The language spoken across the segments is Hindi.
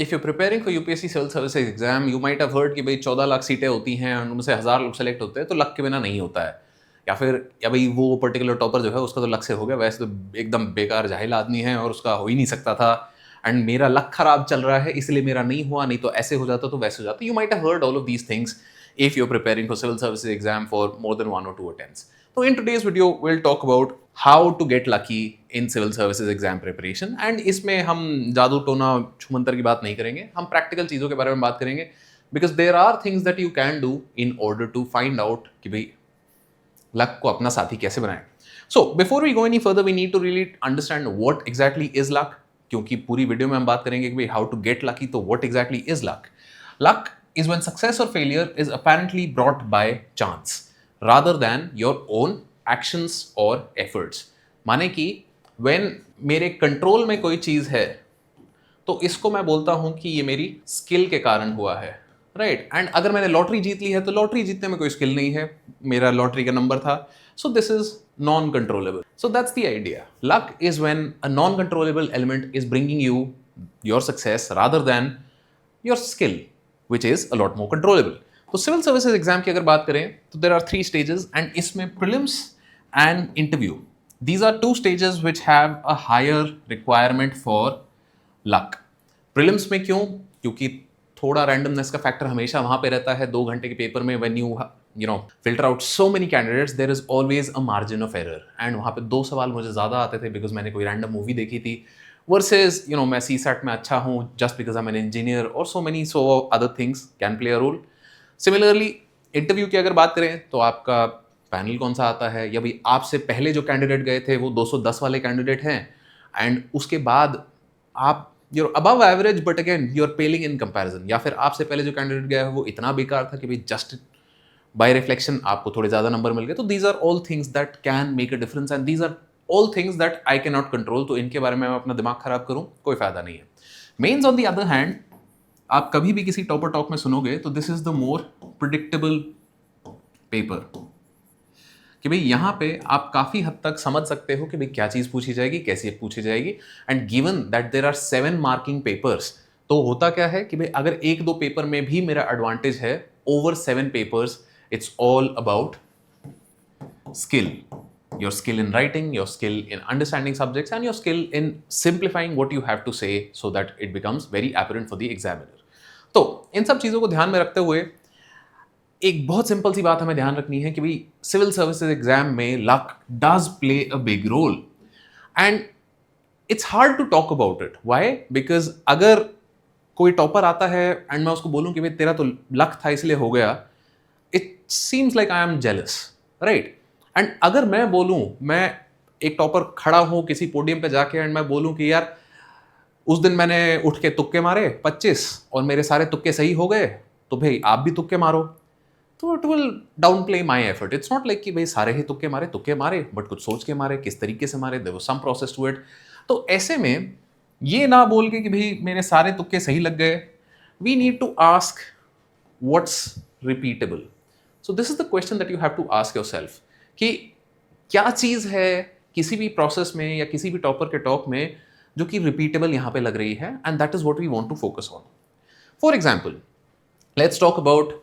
If you preparing for UPSC civil services exam, you might have heard कि भाई 14 लाख सीटें होती हैं और उनमें से 1000 लोग सेलेक्ट होते हैं, तो लक के बिना नहीं होता है। या फिर या भाई वो पर्टिकुलर टॉपर जो है उसका तो लक से हो गया, वैसे तो एकदम बेकार जाहिल आदमी है और उसका हो ही नहीं सकता था, एंड मेरा लक खराब चल रहा है इसलिए मेरा नहीं हुआ, नहीं तो ऐसे हो जाता तो वैसे हो जाता। You might have heard all of these things if you're preparing for civil services exam for more than 1 or 2 attempts. So in today's video, we'll talk about how to get lucky in civil services exam preparation. And इसमें हम जादू टोना छुमंतर की बात नहीं करेंगे, हम प्रैक्टिकल चीज़ों के बारे में बात करेंगे, because there are things that you can do in order to find out कि भाई लक को अपना साथी कैसे बनाएं. So before we go any further, we need to really understand what exactly is luck, क्योंकि पूरी वीडियो में हम बात करेंगे कि भाई how to get lucky, तो what exactly is luck? Luck is when success or failure is apparently brought by chance rather than your own actions or efforts. माने कि when मेरे कंट्रोल में कोई चीज है तो इसको मैं बोलता हूं कि ये मेरी स्किल के कारण हुआ है, राइट? एंड अगर मैंने लॉटरी जीत ली है तो लॉटरी जीतने में कोई स्किल नहीं है, मेरा लॉटरी का नंबर था, सो this is non controllable. So that's the idea. Luck is when a non controllable element is bringing you your success rather than your skill, which is a lot more controllable. तो सिविल सर्विसेज एग्जाम की अगर बात करें तो there are 3 stages, and इसमें prelims and interview, these are 2 stages which have a higher requirement for luck. prelims में क्यों? क्योंकि थोड़ा randomness का फैक्टर हमेशा वहां पे रहता है. 2 घंटे के पेपर में when you know filter out so many candidates, there is always a margin of error, and वहां पे 2 सवाल मुझे ज्यादा आते थे बिकॉज मैंने कोई रैंडम मूवी देखी थी, versus मैं CSAT में अच्छा हूँ just because I'm an engineer, or so many other things can play a role. Similarly, interview की अगर बात करें तो आपका पैनल कौन सा आता है, या भाई आपसे पहले जो कैंडिडेट गए थे वो 210 वाले कैंडिडेट हैं, एंड उसके बाद आप you're above average but again you're paling in comparison, या फिर आपसे पहले जो कैंडिडेट गया है वो इतना बेकार था कि भाई जस्ट बाय रिफ्लेक्शन आपको थोड़े ज्यादा नंबर मिल गए. तो these are all things that can make a difference, and these are all things that I can not control. तो इनके बारे में मैं अपना दिमाग खराब करूं, कोई फायदा नहीं है. Mains on the other hand, आप कभी भी किसी टॉपर टॉक में सुनोगे तो this is the more predictable paper, कि भाई यहाँ पे आप काफी हद तक समझ सकते हो कि भाई क्या चीज पूछी जाएगी, कैसे पूछी जाएगी. And given that there are 7 marking papers, तो होता क्या है कि भाई अगर 1-2 पेपर में भी मेरा एडवांटेज है over 7 papers, it's all about skill. Your skill in writing, your skill in understanding subjects, and your skill in simplifying what you have to say so that it becomes very apparent for the examiner. तो इन सब चीज़ों को ध्यान में रखते हुए एक बहुत सिंपल सी बात हमें ध्यान रखनी है कि भाई सिविल सर्विसेज एग्जाम में luck does play a big role, and it's hard to talk about it. Why? Because अगर कोई टॉपर आता है एंड मैं उसको बोलूं कि भाई तेरा तो लक था इसलिए हो गया, it seems like I am jealous, right? And अगर मैं बोलूं, मैं एक टॉपर खड़ा हूं किसी पोडियम पे जाके एंड मैं बोलूं कि यार उस दिन मैंने उठ के तुक्के मारे 25 और मेरे सारे तुक्के सही हो गए, तो भाई आप भी तुक्के मारो, तो it will down play my effort. It's not like कि भाई सारे ही तुक्के मारे बट कुछ सोच के मारे, किस तरीके से मारे, there was some process to it. तो ऐसे में ये ना बोल के कि भाई मेरे सारे तुक्के सही लग गए, we need to ask what's repeatable. So this is the question that you have to ask yourself कि क्या चीज है किसी भी प्रोसेस में या किसी भी टॉपर के टॉक में जो कि रिपीटेबल यहां पे लग रही है, and that is what we want to focus on. For example, let's talk about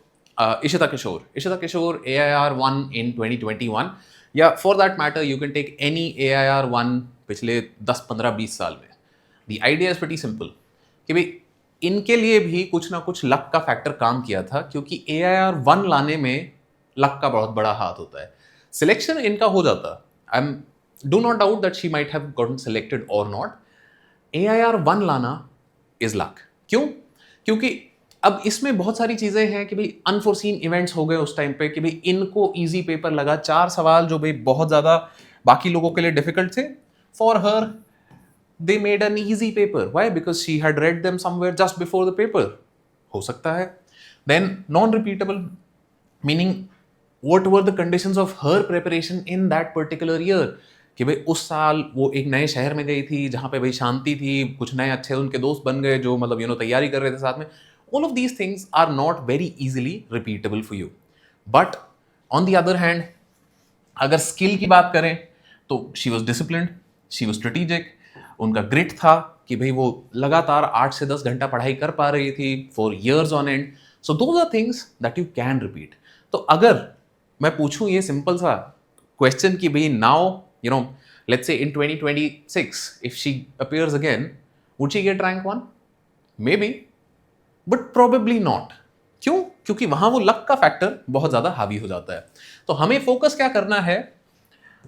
Ishita Kishore. Ishita Kishore AIR 1 in 2021, या for that matter you can take any AIR 1 पिछले 10, 15, 20 साल में. The idea is pretty simple कि भाई इनके लिए भी कुछ ना कुछ लक का फैक्टर काम किया था, क्योंकि AIR 1 लाने में लक का बहुत बड़ा हाथ होता है. सिलेक्शन इनका हो जाता, I am do not doubt that she might have gotten selected और नॉट. AIR 1 लाना इज लक. क्यों? क्योंकि अब इसमें बहुत सारी चीजें हैं कि भाई अनफोर्सीन इवेंट्स हो गए उस टाइम पे कि भाई इनको इजी पेपर लगा. 4 सवाल जो भाई बहुत ज्यादा बाकी लोगों के लिए डिफिकल्ट थे, for her they made an easy paper. Why? Because she had read them somewhere just before the paper. हो सकता है. Then non-repeatable, meaning what were the conditions of her preparation in that particular year? कि भाई उस साल वो एक नए शहर में गई थी जहाँ पे भाई शांति थी, कुछ नए अच्छे उनके दोस्त बन गए जो मतलब तैयारी कर रहे थे साथ में. All of these things are not very easily repeatable for you. But on the other hand, अगर स्किल की बात करें तो she was disciplined, she was strategic. उनका ग्रिट था कि भाई वो लगातार 8 से 10 घंटा पढ़ाई कर पा रही थी for years on end. So those are things that you can repeat. तो अगर मैं पूछूं ये सिंपल सा क्वेश्चन कि भाई now let's say in 2026 if she appears again, would she get rank 1? Maybe, but probably not. क्यों? क्योंकि वहां वो लक का फैक्टर बहुत ज्यादा हावी हो जाता है. तो हमें फोकस क्या करना है?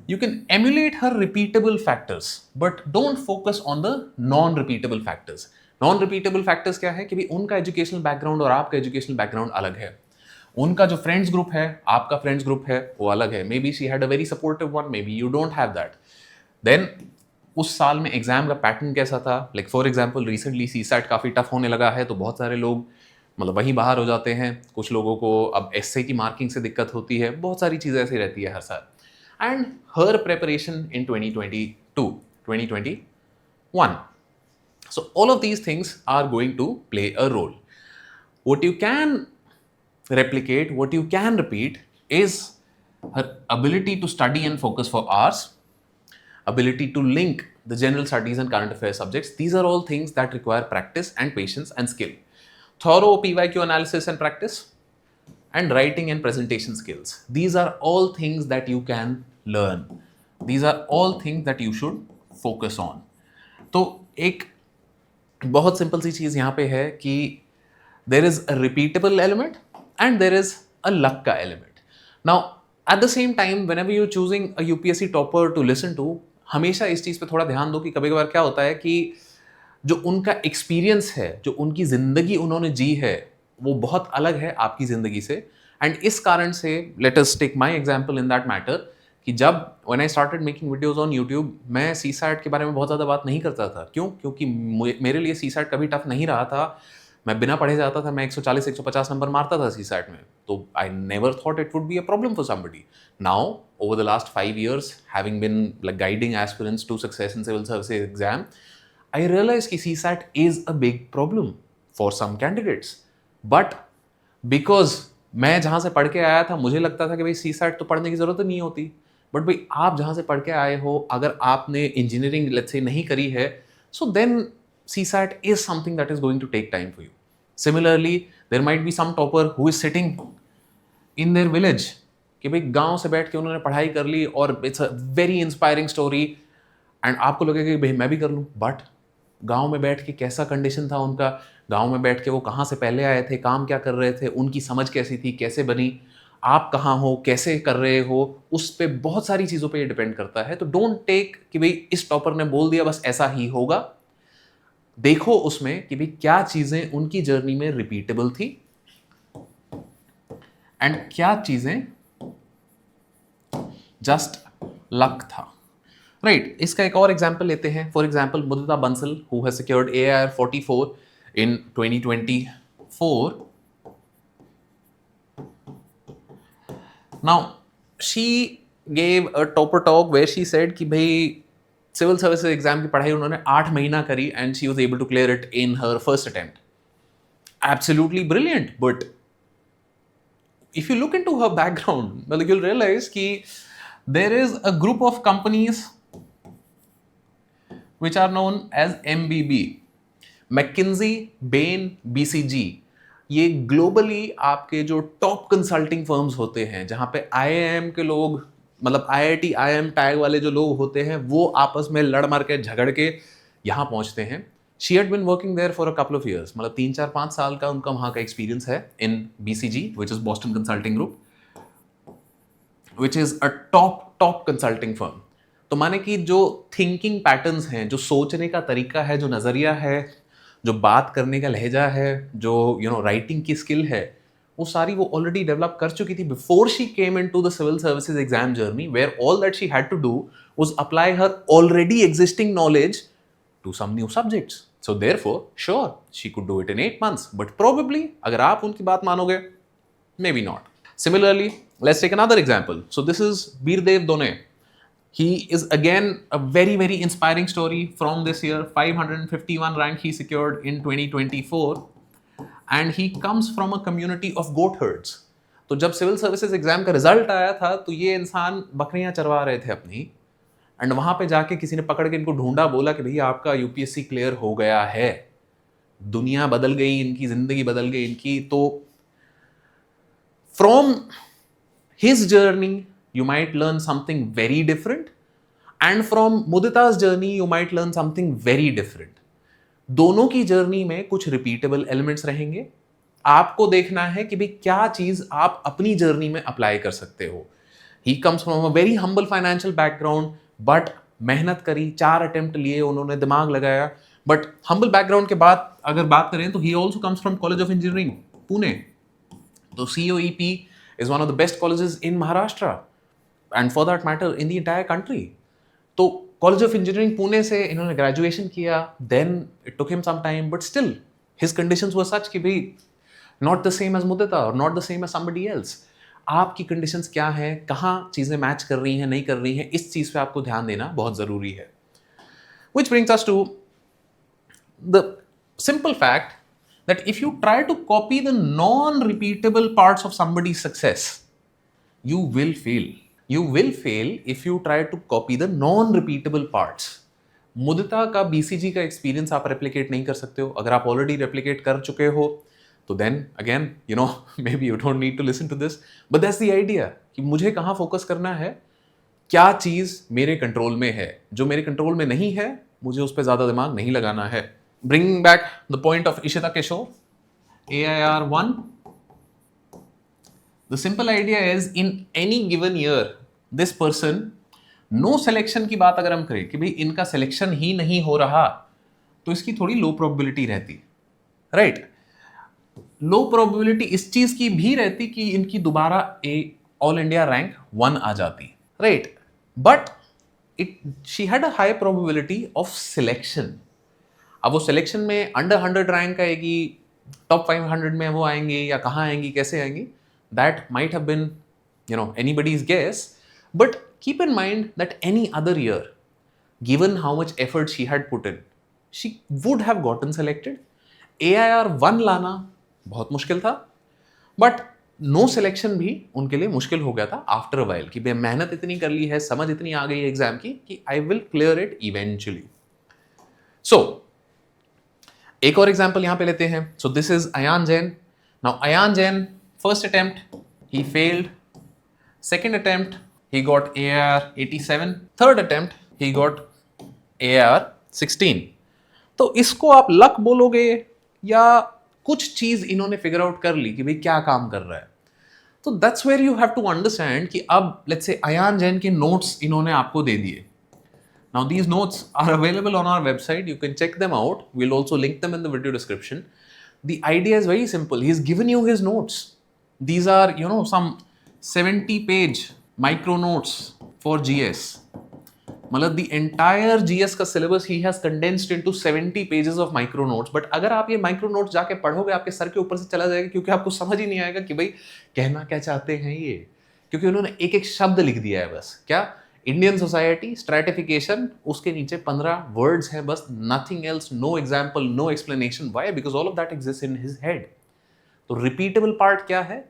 You can emulate her repeatable factors, but don't focus on the non-repeatable factors. Non-repeatable factors क्या है कि भाई उनका एजुकेशनल बैकग्राउंड और आपका एजुकेशनल बैकग्राउंड अलग है. उनका जो फ्रेंड्स ग्रुप है, आपका फ्रेंड्स ग्रुप है, वो अलग है. Maybe she had a very supportive one, maybe you don't have that. Then उस साल में एग्जाम का पैटर्न कैसा था? Like for example recently CSAT काफ़ी टफ होने लगा है, तो बहुत सारे लोग मतलब वहीं बाहर हो जाते हैं. कुछ लोगों को अब एसए की मार्किंग से दिक्कत होती है. बहुत सारी चीज़ें ऐसी रहती है हर साल. And her preparation in 2022, 2021. So all of these things are going to play a role. What you can replicate, what you can repeat is her ability to study and focus for hours, ability to link the general studies and current affairs subjects. These are all things that require practice and patience and skill. Thorough PYQ analysis and practice, and writing and presentation skills. These are all things that you can learn. These are all things that you should focus on. तो एक बहुत सिंपल सी चीज़ यहाँ पे है कि there is a repeatable element and there is a luck का element. Now, at the same time, whenever you're choosing a UPSC topper to listen to, हमेशा इस चीज़ पे थोड़ा ध्यान दो कि कभी कभार क्या होता है कि जो उनका एक्सपीरियंस है, जो उनकी ज़िंदगी उन्होंने जी है, वो बहुत अलग है आपकी ज़िंदगी से. एंड इस कारण से let us take my example in that matter कि जब when I started making videos on YouTube, मैं सीसैट के बारे में बहुत ज़्यादा बात नहीं करता था. क्यों? क्योंकि मेरे लिए सीसैट कभी टफ नहीं रहा था. मैं बिना पढ़े जाता था, मैं 140-150 नंबर मारता था सीसैट में. तो I never thought it would be a problem for somebody. Now over the last 5 years having been like guiding aspirants to success in civil services exam, I realize कि CSAT is a big problem for some candidates. But because मैं जहाँ से पढ़ के आया था, मुझे लगता था कि भाई CSAT तो पढ़ने की ज़रूरत नहीं होती. बट भाई आप जहाँ से पढ़ के आए हो, अगर आपने इंजीनियरिंग लेट्स से नहीं करी है, so then CSAT is something that is going to take time for you. Similarly, there might be some topper who is sitting in their village कि भाई गाँव से बैठ के उन्होंने पढ़ाई कर ली और it's a very inspiring story and आपको लगेगा कि भाई मैं भी कर लूँ. बट गांव में बैठ के कैसा कंडीशन था उनका, गांव में बैठ के वो कहाँ से पहले आए थे, काम क्या कर रहे थे, उनकी समझ कैसी थी, कैसे बनी, आप कहाँ हो, कैसे कर रहे हो, उस पर बहुत सारी चीज़ों पे ये डिपेंड करता है. तो डोंट टेक कि भाई इस टॉपर ने बोल दिया बस ऐसा ही होगा. देखो उसमें कि भाई क्या चीज़ें उनकी जर्नी में रिपीटेबल थी एंड क्या चीज़ें जस्ट लक था. राइट, इसका एक और एग्जाम्पल लेते हैं. For example Mudita Bansal, who has secured AIR 44 in 2024. Now she gave a topper talk where she said कि भाई सिविल सर्विसेज एग्जाम की पढ़ाई उन्होंने 8 महीना करी and she was able to clear it in her first attempt. Absolutely brilliant. But if you look into her background, मतलब you'll realize कि there is a group of companies which are known as MBB, McKinsey, Bain, BCG. ये ग्लोबली आपके जो टॉप कंसल्टिंग फर्म्स होते हैं, जहाँ पे IIM के लोग, मतलब IIT IIM टैग वाले जो लोग होते हैं, वो आपस में लड़ मार के झगड़ के यहाँ पहुँचते हैं. She had been working there for a couple of years, मतलब 3-4-5 साल का उनका वहाँ का एक्सपीरियंस है in BCG, which is Boston Consulting Group, which is a top consulting firm. तो माने कि जो थिंकिंग पैटर्न्स हैं, जो सोचने का तरीका है, जो नज़रिया है, जो बात करने का लहजा है, जो राइटिंग की स्किल है, वो सारी वो ऑलरेडी डेवलप कर चुकी थी before she came into the civil services exam journey, where all that she had to do was apply her already existing knowledge to some new subjects. So therefore sure she could do it in 8 months, but probably अगर आप उनकी बात मानोगे, maybe not. Similarly, let's take another example. So this is Birdev Done. He is again a very, very inspiring story from this year. 551 rank he secured in 2024. And he comes from a community of goat herds. तो जब सिविल सर्विसेज एग्जाम का रिजल्ट आया था, तो ये इंसान बकरियां चरवा रहे थे अपनी. एंड वहां पे जाके किसी ने पकड़ के इनको ढूंढा, बोला कि भैया आपका यूपीएससी क्लियर हो गया है, दुनिया बदल गई इनकी, जिंदगी बदल गई इनकी। तो from his journey you might learn something very different, and from Mudita's journey you might learn something very different. दोनों की जर्नी में कुछ रिपीटेबल एलिमेंट्स रहेंगे, आपको देखना है कि भाई क्या चीज आप अपनी जर्नी में अप्लाई कर सकते हो। He comes from a very humble financial background, but मेहनत करी, 4 अटेम्प्ट लिए उन्होंने, दिमाग लगाया। बट हम्बल बैकग्राउंड के बाद अगर बात करें तो he also comes from college of engineering Pune. तो COEP is one of the best colleges in Maharashtra and for that matter in the entire country. तो कॉलेज ऑफ इंजीनियरिंग पुणे से इन्होंने ग्रेजुएशन किया, then it took him some time, but still his conditions were such कि भाई not the same as Mudita और not the same as somebody else. आपकी कंडीशंस क्या है, कहाँ चीज़ें मैच कर रही हैं, नहीं कर रही हैं, इस चीज़ पे आपको ध्यान देना बहुत ज़रूरी है। Which brings us to the simple fact that if you try to copy the non-repeatable parts of somebody's success, you will fail. You will fail if you try to copy the non-repeatable parts. मुदिता का BCG का एक्सपीरियंस आप रेप्लिकेट नहीं कर सकते हो। अगर आप ऑलरेडी रेप्लिकेट कर चुके हो तो then again maybe you don't need to listen to this, but that's the idea कि मुझे कहाँ फोकस करना है, क्या चीज़ मेरे कंट्रोल में है, जो मेरे कंट्रोल में नहीं है मुझे उस पर ज़्यादा दिमाग नहीं लगाना है। Bringing back the point of Ishita Kishore, AIR 1, the simple idea is in any given year this person, no selection की बात अगर हम करें कि भाई इनका सिलेक्शन ही नहीं हो रहा तो इसकी थोड़ी लो प्रोबेबिलिटी रहती, राइट। लो प्रोबेबिलिटी इस चीज की भी रहती कि इनकी दोबारा ऑल इंडिया रैंक 1 आ जाती, right, but she had a high probability of selection. अब वो सिलेक्शन में अंडर 100 रैंक आएगी, टॉप 500 में वो आएंगे या कहाँ आएंगी, कैसे आएंगी, that might have been anybody's guess, but keep in mind that any other year, given how much effort she had put in, she would have gotten selected. AIR 1 लाना बहुत मुश्किल था, बट नो सिलेक्शन भी उनके लिए मुश्किल हो गया था आफ्टर अ वाइल कि मेहनत इतनी कर ली है, समझ इतनी आ गई है एग्जाम की कि I will clear it eventually. So एक और एग्जाम्पल यहां पे लेते हैं। So this is Ayaan Jain. Now Ayaan Jain, first attempt ही failed, second attempt he got AIR 87, third attempt he got AIR 16। तो इसको आप लक बोलोगे या कुछ चीज इन्होंने फिगर आउट कर ली कि भाई क्या काम कर रहा है। तो that's where you have to understand कि अब लेट्स से अयान जैन के नोट्स इन्होंने आपको दे दिए। Now these notes are available on our website, you can check them out, we'll also link them in the video description. The idea is very simple, he's given you his notes. These are some 70-page micro notes for GS. मतलब the entire GS का syllabus he has condensed into 70 pages of micro notes. But अगर आप ये micro notes जाके पढ़ोगे आपके सर के ऊपर से चला जाएगा, क्योंकि आपको समझ ही नहीं आएगा कि भाई कहना क्या चाहते हैं ये, क्योंकि उन्होंने एक एक शब्द लिख दिया है बस। क्या इंडियन सोसाइटी स्ट्रैटिफिकेशन, उसके नीचे 15 वर्ड्स हैं बस, nothing else, no example, no explanation. Why? Because all of that exist in his head. तो रिपीटेबल पार्ट क्या है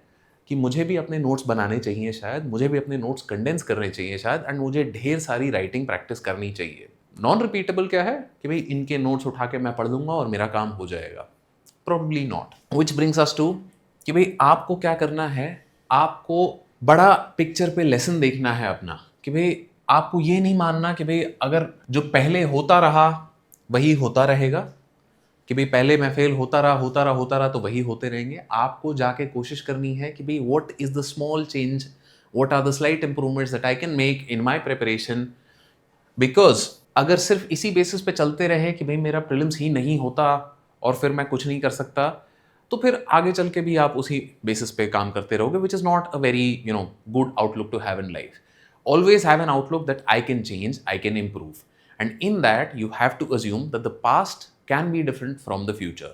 कि मुझे भी अपने नोट्स बनाने चाहिए शायद, मुझे भी अपने नोट्स कंडेंस करने चाहिए शायद, एंड मुझे ढेर सारी राइटिंग प्रैक्टिस करनी चाहिए। नॉन रिपीटेबल क्या है कि भाई इनके नोट्स उठा के मैं पढ़ दूंगा और मेरा काम हो जाएगा, probably not. Which brings us to कि भाई आपको क्या करना है, आपको बड़ा पिक्चर पे लेसन देखना है अपना, कि भाई आपको ये नहीं मानना कि भाई अगर जो पहले होता रहा वही होता रहेगा, कि भाई पहले मैं फेल होता रहा तो वही होते रहेंगे। आपको जाके कोशिश करनी है कि भाई what is the small change, what are the slight improvements that I can make in my preparation. Because अगर सिर्फ इसी बेसिस पे चलते रहे कि भाई मेरा प्रीलिम्स ही नहीं होता और फिर मैं कुछ नहीं कर सकता, तो फिर आगे चल के भी आप उसी बेसिस पे काम करते रहोगे, which is not a very good outlook to have in life. Always have an outlook that I can change, I can improve. And in that, you have to assume that the past can be different from the future.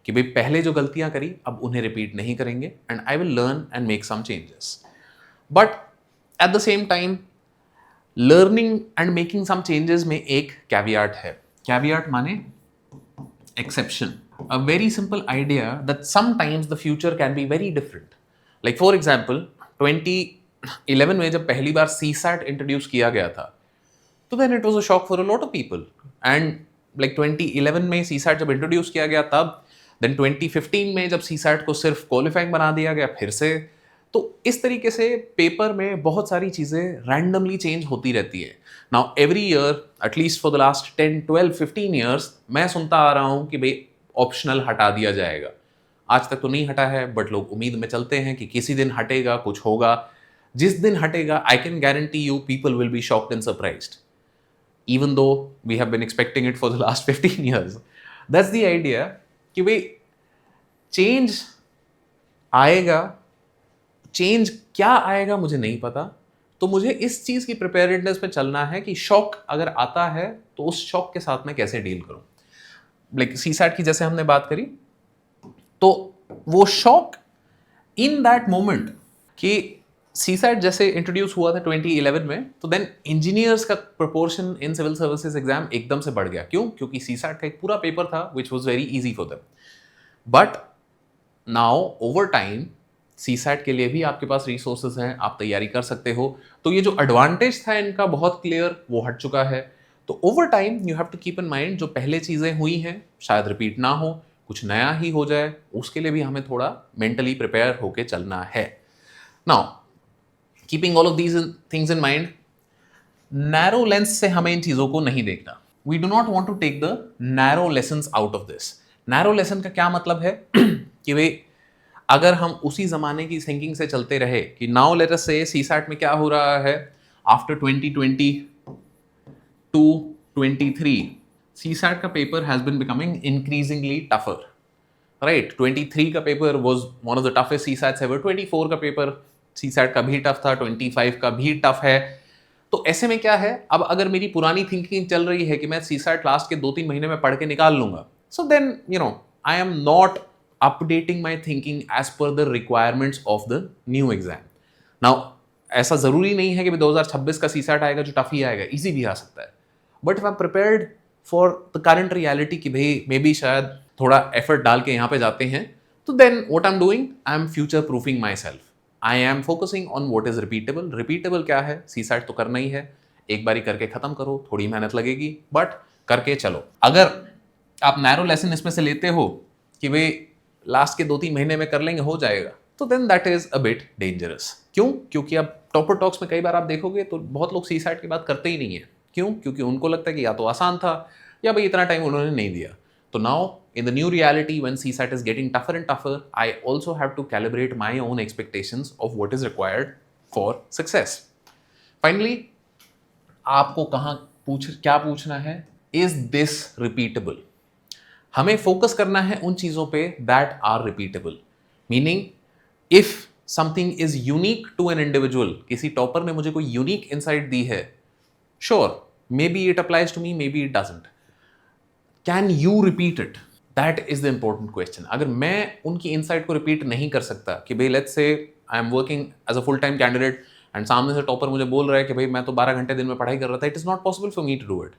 कि भाई पहले जो गलतियां करी अब उन्हें रिपीट नहीं करेंगे, and I will learn and make some changes. But at the same time, learning and making some changes में एक caveat है। caveat माने exception. A very simple idea that sometimes the future can be very different. Like for example, 2011 में जब पहली बार CSAT इंट्रोड्यूस किया गया था, तो then it was a shock for a lot of people and like 2011 में सीसैट जब इंट्रोड्यूस किया गया तब, देन 2015 में जब सीसैट को सिर्फ क्वालिफाइंग बना दिया गया फिर से, तो इस तरीके से पेपर में बहुत सारी चीज़ें रैंडमली चेंज होती रहती है। Now every year at least for the last 10, 12, 15 years मैं सुनता आ रहा हूँ कि भाई ऑप्शनल हटा दिया जाएगा। आज तक तो नहीं हटा है बट लोग उम्मीद में चलते हैं कि किसी दिन हटेगा, कुछ होगा। जिस दिन हटेगा I can guarantee you people will be shocked and surprised, even though we have been expecting it for the last 15 years. That's the idea कि भाई चेंज आएगा, चेंज क्या आएगा मुझे नहीं पता, तो मुझे इस चीज़ की प्रिपेयर्डनेस में चलना है कि शॉक अगर आता है तो उस शॉक के साथ मैं कैसे डील करूं। लाइक सीसैट की जैसे हमने बात करी, तो वो शॉक इन दैट मोमेंट कि सीसैट जैसे इंट्रोड्यूस हुआ था 2011 में, तो देन इंजीनियर्स का proportion in civil services exam एकदम से बढ़ गया। क्यों? क्योंकि सीसैट का एक पूरा पेपर था which was very easy for them. But now over time CSAT के लिए भी आपके पास रिसोर्सेज हैं, आप तैयारी कर सकते हो। तो ये जो एडवांटेज था इनका बहुत क्लियर, वो हट चुका है। तो over time you have to keep in mind जो पहले चीज़ें हुई हैं शायद रिपीट ना हो, कुछ नया ही हो जाए, उसके लिए भी हमें थोड़ा मेंटली प्रिपेयर होके चलना है। Now keeping all of these things in mind, narrow lens से हमें इन चीज़ों को नहीं देखना। We do not want to take the narrow lessons out of this. Narrow lesson का क्या मतलब है कि भाई अगर हम उसी जमाने की थिंकिंग से चलते रहे कि नाउ लेट अस से सीसैट में क्या हो रहा है आफ्टर 2020 टू 23, सीसैट का paper has been becoming increasingly tougher, right. 23 का paper was one of the toughest CSATs ever, 24 का पेपर सीसैट का भी टफ था, 25 का भी टफ है। तो ऐसे में क्या है, अब अगर मेरी पुरानी थिंकिंग चल रही है कि मैं सीसैट लास्ट के 2-3 महीने में पढ़ के निकाल लूंगा, so then you know I am not updating my thinking as per the requirements of the new exam. Now ऐसा जरूरी नहीं है कि 2026 का सीसैट आएगा जो टफ ही आएगा, इजी भी आ सकता है। But if I am prepared for the current reality कि भाई मे बी शायद थोड़ा एफर्ट डाल के यहाँ पे जाते हैं, तो then what I am doing, I am future proofing myself. I am focusing on what is repeatable. Repeatable क्या है, सीसैट तो करना ही है, एक बारी करके खत्म करो, थोड़ी मेहनत लगेगी बट करके चलो। अगर आप नैरो लेसन इसमें से लेते हो कि भाई लास्ट के 2-3 महीने में कर लेंगे हो जाएगा, तो then that is a bit dangerous. क्यों? क्योंकि अब टॉपर टॉक्स में कई बार आप देखोगे तो बहुत लोग सीसैट की बात करते ही नहीं है। क्यों? क्योंकि उनको लगता है कि या तो आसान था या भाई इतना टाइम उन्होंने नहीं दिया। तो now in the new reality when CSAT is getting tougher and tougher, I also have to calibrate my own expectations of what is required for success. Finally, आपको क्या पूछना है, is this repeatable? हमें फोकस करना है उन चीजों पे that are repeatable. Meaning, if something is unique to an individual, किसी टॉपर ने मुझे कोई यूनिक इंसाइट दी है, sure, maybe it applies to me, maybe it doesn't. Can you repeat it? That is the important question. अगर मैं उनकी इनसाइट को रिपीट नहीं कर सकता कि भाई let's say I am working as a full time candidate and सामने से टॉपर मुझे बोल रहा है कि भाई मैं तो 12 घंटे दिन में पढ़ाई कर रहा था, it is not possible for me to do it.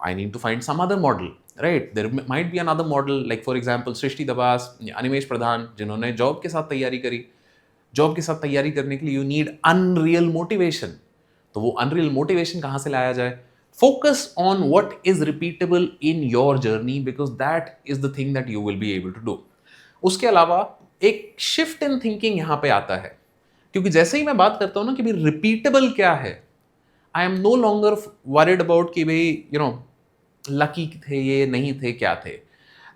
I need to find some other model, right. There might be another model, like for example Srishti Dabas या अनिमेश प्रधान, जिन्होंने जॉब के साथ तैयारी करी। जॉब के साथ तैयारी करने के लिए यू नीड अनरियल मोटिवेशन। तो वो अनरियल मोटिवेशन कहाँ से लाया जाए? Focus on what is repeatable in your journey because that is the thing that you will be able to do. उसके अलावा एक shift in thinking यहाँ पे आता है, क्योंकि जैसे ही मैं बात करता हूँ ना कि भाई repeatable क्या है, I am no longer worried about कि भाई you know lucky थे ये, नहीं थे, क्या थे।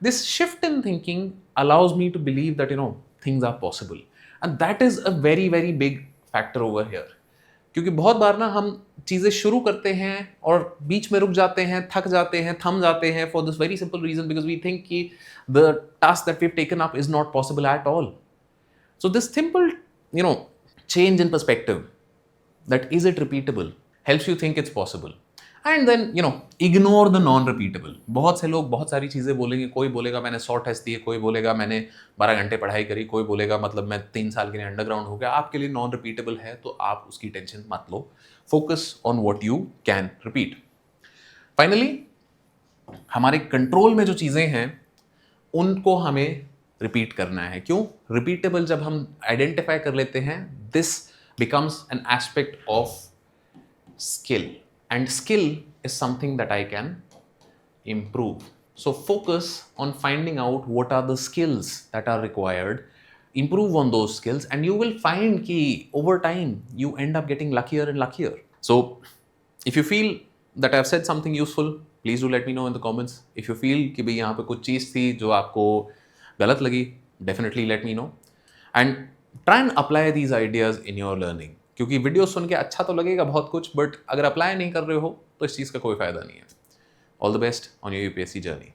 This shift in thinking allows me to believe that you know things are possible and that is a very very big factor over here. क्योंकि बहुत बार ना हम चीज़ें शुरू करते हैं और बीच में रुक जाते हैं, थक जाते हैं, थम जाते हैं for this very simple reason because we think कि the task that we have taken up is not possible at all. So this simple you know change in perspective that is it repeatable helps you think it's possible and then you know ignore the non repeatable. बहुत से लोग बहुत सारी चीज़ें बोलेंगे, कोई बोलेगा मैंने 100 टेस्ट दिए, कोई बोलेगा मैंने 12 घंटे पढ़ाई करी, कोई बोलेगा मतलब मैं 3 साल के लिए अंडरग्राउंड हो गया। आपके लिए नॉन रिपीटेबल है तो आप उसकी टेंशन मत लो, focus on what you can repeat. Finally हमारे कंट्रोल में जो चीज़ें हैं उनको हमें रिपीट करना है। क्यों? रिपीटेबल जब हम आइडेंटिफाई कर लेते हैं, this becomes an aspect of skill and skill is something that I can improve. So focus on finding out what are the skills that are required, improve on those skills, and you will find ki over time you end up getting luckier and luckier. So if you feel that I've said something useful, please do let me know in the comments. If you feel कि भाई यहाँ पे कुछ चीज़ थी जो आपको गलत लगी, definitely let me know. And try and apply these ideas in your learning. क्योंकि वीडियो सुन के अच्छा तो लगेगा बहुत कुछ, बट अगर अप्लाई नहीं कर रहे हो तो इस चीज़ का कोई फ़ायदा नहीं है. All the best on your UPSC journey.